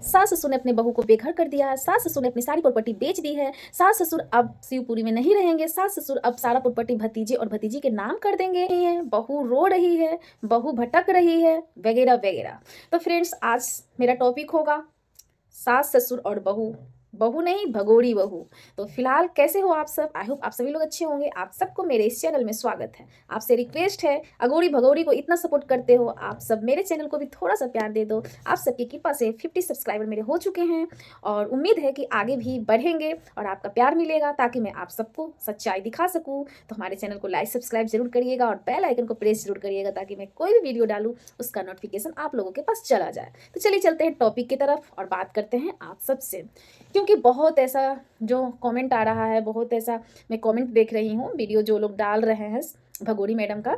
सास ससुर ने अपने बहू को बेघर कर दिया है, सास ससुर ने अपनी सारी प्रॉपर्टी बेच दी है, सास ससुर अब शिवपुरी में नहीं रहेंगे, सास ससुर अब सारा प्रॉपर्टी भतीजे और भतीजी के नाम कर देंगे, बहू रो रही है, बहू भटक रही है, वगैरह वगैरह। तो फ्रेंड्स, आज मेरा टॉपिक होगा सास ससुर और बहू, बहू नहीं भगोड़ी बहू। तो फिलहाल कैसे हो आप सब? आई होप आप सभी लोग अच्छे होंगे। आप सबको मेरे इस चैनल में स्वागत है। आपसे रिक्वेस्ट है, अगोड़ी भगोड़ी को इतना सपोर्ट करते हो, आप सब मेरे चैनल को भी थोड़ा सा प्यार दे दो। आप सबकी कृपा से 50 सब्सक्राइबर मेरे हो चुके हैं और उम्मीद है कि आगे भी बढ़ेंगे और आपका प्यार मिलेगा ताकि मैं आप सबको सच्चाई दिखा सकूँ। तो हमारे चैनल को लाइक सब्सक्राइब जरूर करिएगा और बेल आइकन को प्रेस जरूर करिएगा ताकि मैं कोई भी वीडियो डालूँ उसका नोटिफिकेशन आप लोगों के पास चला जाए। तो चलिए चलते हैं टॉपिक की तरफ और बात करते हैं आप सबसे, क्योंकि बहुत ऐसा जो कमेंट आ रहा है, बहुत ऐसा मैं कमेंट देख रही हूँ, वीडियो जो लोग डाल रहे हैं भगोड़ी मैडम का,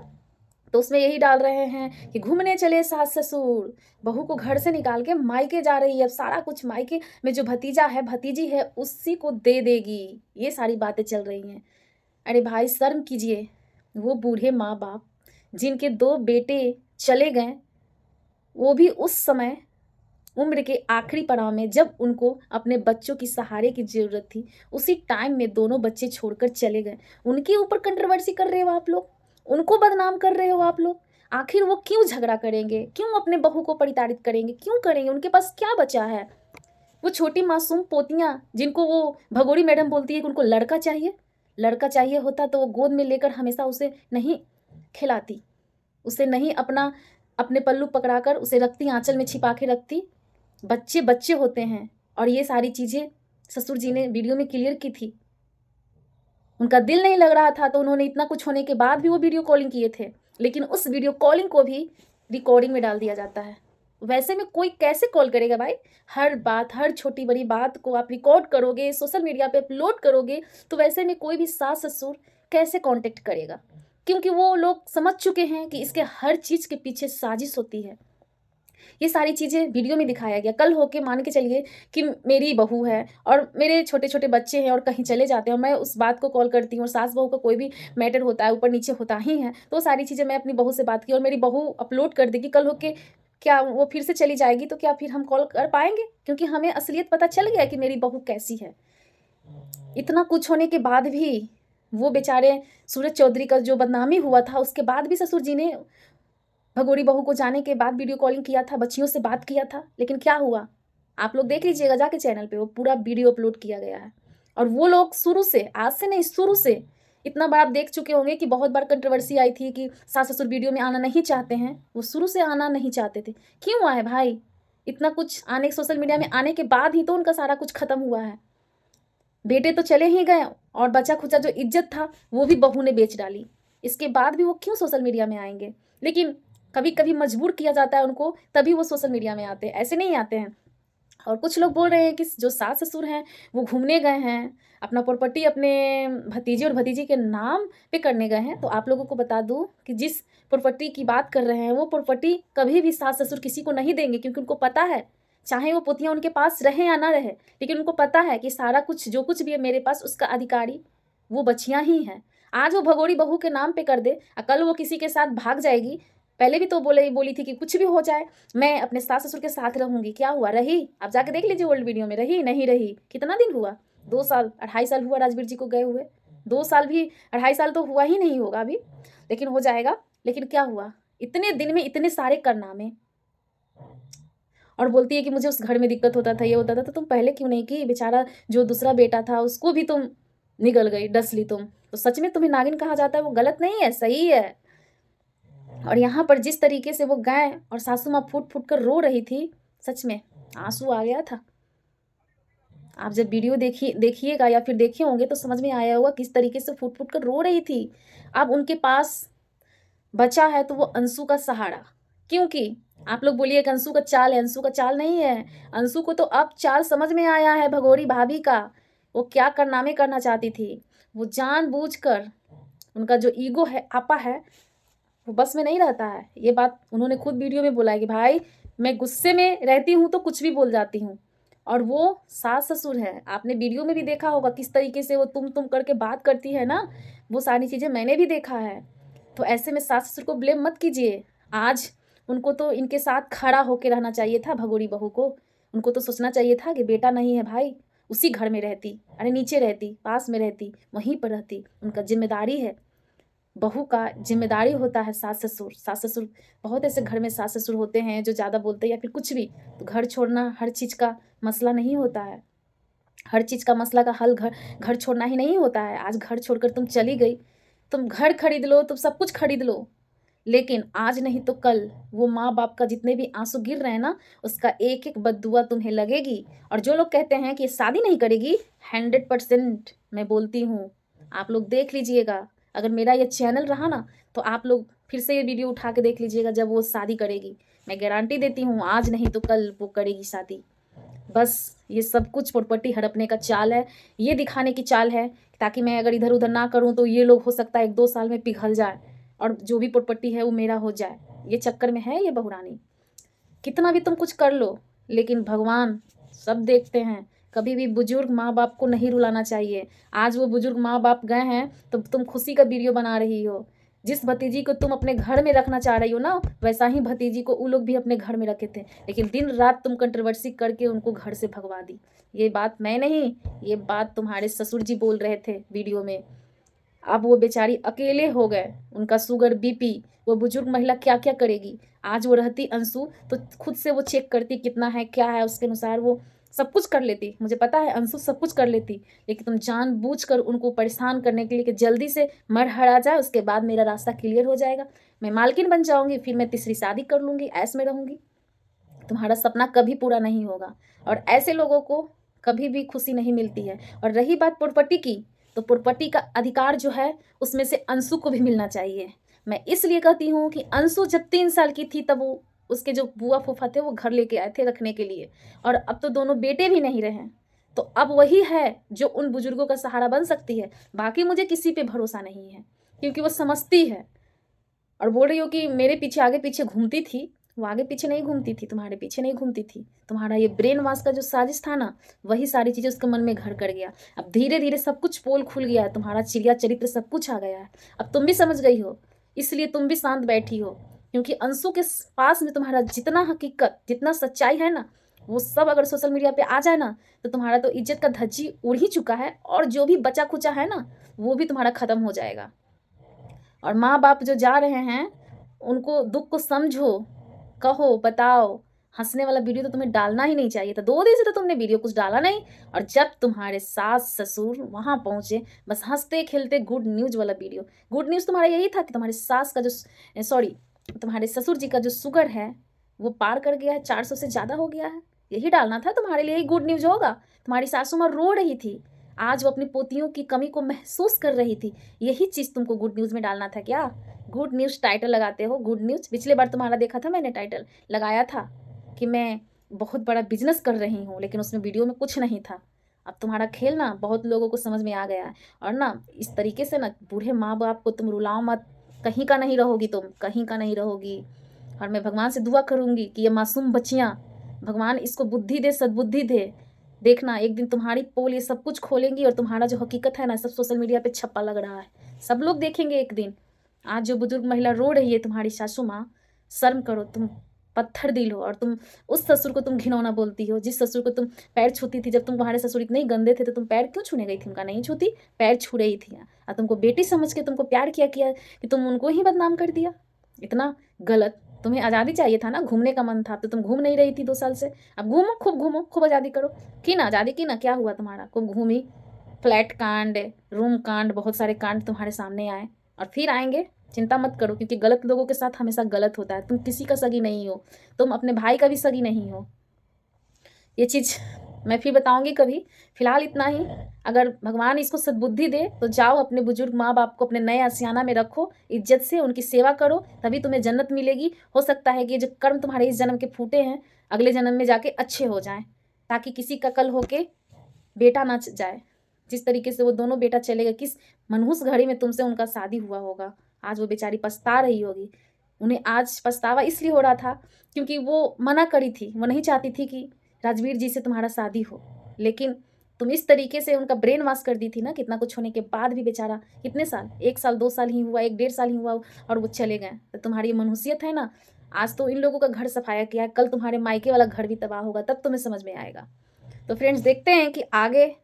तो उसमें यही डाल रहे हैं कि घूमने चले सास ससुर, बहू को घर से निकाल के मायके जा रही है, अब सारा कुछ मायके में जो भतीजा है भतीजी है उसी को दे देगी, ये सारी बातें चल रही हैं। अरे भाई शर्म कीजिए, वो बूढ़े माँ बाप जिनके 2 बेटे चले गए, वो भी उस समय उम्र के आखिरी पड़ाव में जब उनको अपने बच्चों की सहारे की ज़रूरत थी, उसी टाइम में दोनों बच्चे छोड़कर चले गए। उनके ऊपर कंट्रोवर्सी कर रहे हो आप लोग, उनको बदनाम कर रहे हो आप लोग। आखिर वो क्यों झगड़ा करेंगे, क्यों अपने बहू को परिताड़ित करेंगे, क्यों करेंगे? उनके पास क्या बचा है? वो छोटी मासूम पोतियाँ जिनको वो भगोड़ी मैडम बोलती है कि उनको लड़का चाहिए, लड़का चाहिए होता तो वो गोद में लेकर हमेशा उसे नहीं खिलाती, उसे नहीं अपने पल्लू पकड़ाकर उसे रखती, आंचल में छिपा के रखती। बच्चे बच्चे होते हैं और ये सारी चीज़ें ससुर जी ने वीडियो में क्लियर की थी। उनका दिल नहीं लग रहा था तो उन्होंने इतना कुछ होने के बाद भी वो वीडियो कॉलिंग किए थे, लेकिन उस वीडियो कॉलिंग को भी रिकॉर्डिंग में डाल दिया जाता है। वैसे में कोई कैसे कॉल करेगा भाई? हर बात, हर छोटी बड़ी बात को आप रिकॉर्ड करोगे, सोशल मीडिया पे अपलोड करोगे, तो वैसे में कोई भी सास ससुर कैसे कांटेक्ट करेगा? क्योंकि वो लोग समझ चुके हैं कि इसके हर चीज़ के पीछे साजिश होती है। ये सारी चीज़ें वीडियो में दिखाया गया। कल होके मान के चलिए कि मेरी बहू है और मेरे छोटे-छोटे बच्चे हैं और कहीं चले जाते हैं और मैं उस बात को कॉल करती हूँ और सास-बहू का कोई भी मैटर होता है, ऊपर-नीचे होता ही है, तो वो सारी चीज़ें मैं अपनी बहू से बात की और मेरी बहू अपलोड कर देगी। कल होके क्या वो फिर से चली जाएगी तो क्या फिर हम कॉल कर पाएँगे? क्योंकि हमें असलियत पता चल गया कि मेरी बहू कैसी है। इतना कुछ होने के बाद भी वो बेचारे सूरज चौधरी का जो बदनामी हुआ था, उसके बाद भी ससुर जी ने भगोड़ी बहू को जाने के बाद वीडियो कॉलिंग किया था, बच्चियों से बात किया था, लेकिन क्या हुआ? आप लोग देख लीजिएगा जाके चैनल पे, वो पूरा वीडियो अपलोड किया गया है। और वो लोग शुरू से, आज से नहीं शुरू से, इतना बार आप देख चुके होंगे कि बहुत बार कंट्रोवर्सी आई थी कि सास-ससुर वीडियो में आना नहीं चाहते हैं, वो शुरू से आना नहीं चाहते थे। क्यों आए भाई? इतना कुछ आने, सोशल मीडिया में आने के बाद ही तो उनका सारा कुछ खत्म हुआ है। बेटे तो चले ही गए और बचा-खुचा जो इज़्ज़त था, वो भी बहू ने बेच डाली। इसके बाद भी वो क्यों सोशल मीडिया में आएँगे? लेकिन कभी-कभी मजबूर किया जाता है उनको, तभी वो सोशल मीडिया में आते हैं, ऐसे नहीं आते हैं। और कुछ लोग बोल रहे हैं कि जो सास-ससुर हैं, वो घूमने गए हैं, अपना प्रॉपर्टी अपने भतीजे और भतीजी के नाम पे करने गए हैं। तो आप लोगों को बता दूँ कि जिस प्रॉपर्टी की बात कर रहे हैं, वो प्रॉपर्टी कभी भी सास-ससुर किसी को नहीं देंगे, क्योंकि उनको पता है, चाहे वो पोतियाँ उनके पास रहें या ना रहें, लेकिन उनको पता है कि सारा कुछ जो कुछ भी है मेरे पास, उसका अधिकारी वो बच्चियाँ ही हैं। आज वो भगोड़ी बहू के नाम पे कर दे और कल वो किसी के साथ भाग जाएगी। पहले भी तो बोली थी कि कुछ भी हो जाए, मैं अपने सास-ससुर के साथ रहूँगी। क्या हुआ? रही? आप जाके देख लीजिए ओल्ड वीडियो में, रही, नहीं रही? कितना दिन हुआ? 2 साल, 2.5 साल हुआ राजवीर जी को गए हुए। 2 साल भी, 2.5 साल तो हुआ ही नहीं होगा अभी, लेकिन हो जाएगा। लेकिन क्या हुआ? इतने दिन में इतने सारे कारनामे, और बोलती है कि मुझे उस घर में दिक्कत होता था, ये होता था, तो तुम पहले क्यों नहीं की? बेचारा जो दूसरा बेटा था, उसको भी तुम निगल गई, डस ली तुम। तो सच में तुम्हें नागिन कहा जाता है, वो गलत नहीं है, सही है। और यहाँ पर जिस तरीके से वो गए और सासू माँ फूट-फूट कर रो रही थी, सच में आँसू आ गया था। आप जब वीडियो देखिएगा या फिर देखे होंगे तो समझ में आया होगा किस तरीके से फूट-फूट कर रो रही थी। अब उनके पास बचा है तो वो अंशु का सहारा, क्योंकि आप लोग बोलिए कि अंशु का चाल है, अंशु का चाल नहीं है। अंशु को तो अब चाल समझ में आया है भगोरी भाभी का, वो क्या कारनामे करना चाहती थी। वो जानबूझकर, उनका जो ईगो है, आपा है, वो बस में नहीं रहता है। ये बात उन्होंने खुद वीडियो में बोला है कि भाई मैं गुस्से में रहती हूँ तो कुछ भी बोल जाती हूँ। और वो सास-ससुर हैं, आपने वीडियो में भी देखा होगा किस तरीके से वो तुम करके बात करती है ना, वो सारी चीज़ें मैंने भी देखा है। तो ऐसे में सास-ससुर को ब्लेम मत कीजिए। आज उनको तो इनके साथ खड़ा होके रहना चाहिए था भगोड़ी बहू को। उनको तो सोचना चाहिए था कि बेटा नहीं है भाई, उसी घर में रहती, अरे नीचे रहती, पास में रहती, वहीं पर रहती। उनका जिम्मेदारी है, बहू का जिम्मेदारी होता है सास ससुर। सास ससुर बहुत ऐसे घर में सास ससुर होते हैं जो ज़्यादा बोलते हैं या फिर कुछ भी, तो घर छोड़ना हर चीज़ का मसला नहीं होता है। हर चीज़ का मसला का हल घर घर छोड़ना ही नहीं होता है। आज घर छोड़कर तुम चली गई, तुम घर खरीद लो, तुम सब कुछ खरीद लो, लेकिन आज नहीं तो कल वो माँ बाप का जितने भी आंसू गिर रहे हैं ना, उसका एक एक बददुआ तुम्हें लगेगी। और जो लोग कहते हैं कि शादी नहीं करेगी, 100% मैं बोलती हूँ, आप लोग देख लीजिएगा। अगर मेरा ये चैनल रहा ना, तो आप लोग फिर से ये वीडियो उठा के देख लीजिएगा। जब वो शादी करेगी, मैं गारंटी देती हूँ, आज नहीं तो कल वो करेगी शादी। बस ये सब कुछ प्रॉपर्टी हड़पने का चाल है, ये दिखाने की चाल है, ताकि मैं अगर इधर उधर ना करूँ तो ये लोग हो सकता है 1-2 साल में पिघल जाए और जो भी प्रॉपर्टी है वो मेरा हो जाए। ये चक्कर में है ये बहुरानी। कितना भी तुम कुछ कर लो, लेकिन भगवान सब देखते हैं। कभी भी बुजुर्ग माँ बाप को नहीं रुलाना चाहिए। आज वो बुजुर्ग माँ बाप गए हैं तो तुम खुशी का वीडियो बना रही हो। जिस भतीजी को तुम अपने घर में रखना चाह रही हो ना, वैसा ही भतीजी को वो लोग भी अपने घर में रखे थे, लेकिन दिन रात तुम कंट्रोवर्सी करके उनको घर से भगवा दी। ये बात मैं नहीं, ये बात तुम्हारे ससुर जी बोल रहे थे वीडियो में। अब वो बेचारी अकेले हो गए, उनका शुगर बीपी, वो बुजुर्ग महिला क्या क्या करेगी। आज वो रहती अंशु तो खुद से वो चेक करती कितना है क्या है, उसके अनुसार वो सब कुछ कर लेती। मुझे पता है अंशु सब कुछ कर लेती, लेकिन तुम जानबूझकर उनको परेशान करने के लिए कि जल्दी से मर हरा जाए, उसके बाद मेरा रास्ता क्लियर हो जाएगा, मैं मालकिन बन जाऊंगी, फिर मैं तीसरी शादी कर लूँगी, ऐश में रहूँगी। तुम्हारा सपना कभी पूरा नहीं होगा और ऐसे लोगों को कभी भी खुशी नहीं मिलती है। और रही बात प्रॉपर्टी की, तो प्रॉपर्टी का अधिकार जो है उसमें से अंशु को भी मिलना चाहिए। मैं इसलिए कहती हूँ कि अंशु जब 3 साल की थी तब वो उसके जो बुआ फूफा थे वो घर लेके आए थे रखने के लिए, और अब तो दोनों बेटे भी नहीं रहे, तो अब वही है जो उन बुजुर्गों का सहारा बन सकती है। बाकी मुझे किसी पे भरोसा नहीं है, क्योंकि वो समझती है। और बोल रही हो कि मेरे पीछे आगे पीछे घूमती थी, वो आगे पीछे नहीं घूमती थी, तुम्हारे पीछे नहीं घूमती थी। तुम्हारा ये ब्रेन वॉश का जो साजिश था ना, वही सारी चीज़ें उसके मन में घर कर गया। अब धीरे धीरे सब कुछ पोल खुल गया है, तुम्हारा चिड़िया चरित्र सब कुछ आ गया है। अब तुम भी समझ गई हो, इसलिए तुम भी शांत बैठी हो, क्योंकि अंशु के पास में तुम्हारा जितना हकीकत, जितना सच्चाई है ना, वो सब अगर सोशल मीडिया पे आ जाए ना, तो तुम्हारा तो इज्जत का धज्जी उड़ ही चुका है, और जो भी बचा खुचा है ना, वो भी तुम्हारा खत्म हो जाएगा। और माँ बाप जो जा रहे हैं, उनको दुख को समझो, कहो, बताओ। हंसने वाला वीडियो तो तुम्हें डालना ही नहीं चाहिए था, 2 दिन से तो तुमने वीडियो कुछ डाला नहीं। और जब तुम्हारे सास ससुर वहां पहुंचे, बस हंसते खेलते गुड न्यूज वाला वीडियो। गुड न्यूज तुम्हारा यही था कि तुम्हारे सास का जो सॉरी तुम्हारे ससुर जी का जो शुगर है वो पार कर गया है, 400 से ज़्यादा हो गया है। यही डालना था तुम्हारे लिए, यही गुड न्यूज होगा। तुम्हारी सासू माँ रो रही थी, आज वो अपनी पोतियों की कमी को महसूस कर रही थी, यही चीज़ तुमको गुड न्यूज़ में डालना था क्या? गुड न्यूज़ टाइटल लगाते हो, गुड न्यूज़। पिछले बार तुम्हारा देखा था मैंने, टाइटल लगाया था कि मैं बहुत बड़ा बिजनेस कर रही हूँ, लेकिन उसमें वीडियो में कुछ नहीं था। अब तुम्हारा खेल ना बहुत लोगों को समझ में आ गया है। और ना इस तरीके से ना बूढ़े माँ बाप को तुम रुलाओ मत, कहीं का नहीं रहोगी, तुम कहीं का नहीं रहोगी। और मैं भगवान से दुआ करूँगी कि ये मासूम बच्चियाँ, भगवान इसको बुद्धि दे, सद्बुद्धि दे। देखना एक दिन तुम्हारी पोल ये सब कुछ खोलेंगी, और तुम्हारा जो हकीकत है ना, सब सोशल मीडिया पे छप्पा लग रहा है, सब लोग देखेंगे एक दिन। आज जो बुजुर्ग महिला रो रही है, तुम्हारी सासू माँ, शर्म करो, तुम पत्थर दिल हो। और तुम उस ससुर को तुम घिनौना बोलती हो, जिस ससुर को तुम पैर छूती थी। जब तुम्हारे ससुर इतने ही गंदे थे तो तुम पैर क्यों छूने गई थी उनका? नहीं छूती, पैर छू रही थी। और तुमको बेटी समझ के तुमको प्यार किया किया कि तुम उनको ही बदनाम कर दिया। इतना गलत। तुम्हें आज़ादी चाहिए था ना, घूमने का मन था, तो तुम घूम नहीं रही थी 2 साल से। अब घूमो, खूब आज़ादी करो। की ना आज़ादी की ना, क्या हुआ तुम्हारा? खूब घूमी, फ्लैट कांड, रूम कांड, बहुत सारे कांड तुम्हारे सामने आए और फिर आएंगे। चिंता मत करो, क्योंकि गलत लोगों के साथ हमेशा गलत होता है। तुम किसी का सगी नहीं हो, तुम अपने भाई का भी सगी नहीं हो। ये चीज़ मैं फिर बताऊंगी कभी। फिलहाल इतना ही। अगर भगवान इसको सद्बुद्धि दे तो जाओ अपने बुजुर्ग माँ बाप को अपने नए आशियाना में रखो, इज्जत से उनकी सेवा करो, तभी तुम्हें जन्नत मिलेगी। हो सकता है कि जो कर्म तुम्हारे इस जन्म के फूटे हैं, अगले जन्म में जाके अच्छे हो जाएं, ताकि किसी का कल होके बेटा ना जाए। जिस तरीके से वो दोनों बेटा चले गए, किस मनहूस घड़ी में तुमसे उनका शादी हुआ होगा। आज वो बेचारी पछता रही होगी। उन्हें आज पछतावा इसलिए हो रहा था क्योंकि वो मना करी थी, वो नहीं चाहती थी कि राजवीर जी से तुम्हारा शादी हो, लेकिन तुम इस तरीके से उनका ब्रेन वॉश कर दी थी ना। कितना कुछ होने के बाद भी बेचारा कितने साल, 1 साल 2 साल ही हुआ, 1 डेढ़ साल ही हुआ, और वो चले गए। तो तुम्हारी मनहूसियत है ना, आज तो इन लोगों का घर सफाया किया है, कल तुम्हारे मायके वाला घर भी तबाह होगा, तब तुम्हें समझ में आएगा। तो फ्रेंड्स देखते हैं कि आगे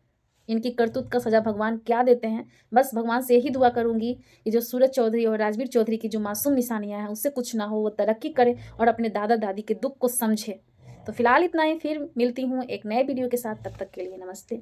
इनकी करतूत का सज़ा भगवान क्या देते हैं। बस भगवान से यही दुआ करूँगी कि जो सूरज चौधरी और राजवीर चौधरी की जो मासूम निशानियाँ हैं उससे कुछ ना हो, वो तरक्की करे और अपने दादा-दादी के दुःख को समझे। तो फिलहाल इतना ही, फिर मिलती हूँ एक नए वीडियो के साथ, तब तक के लिए नमस्ते।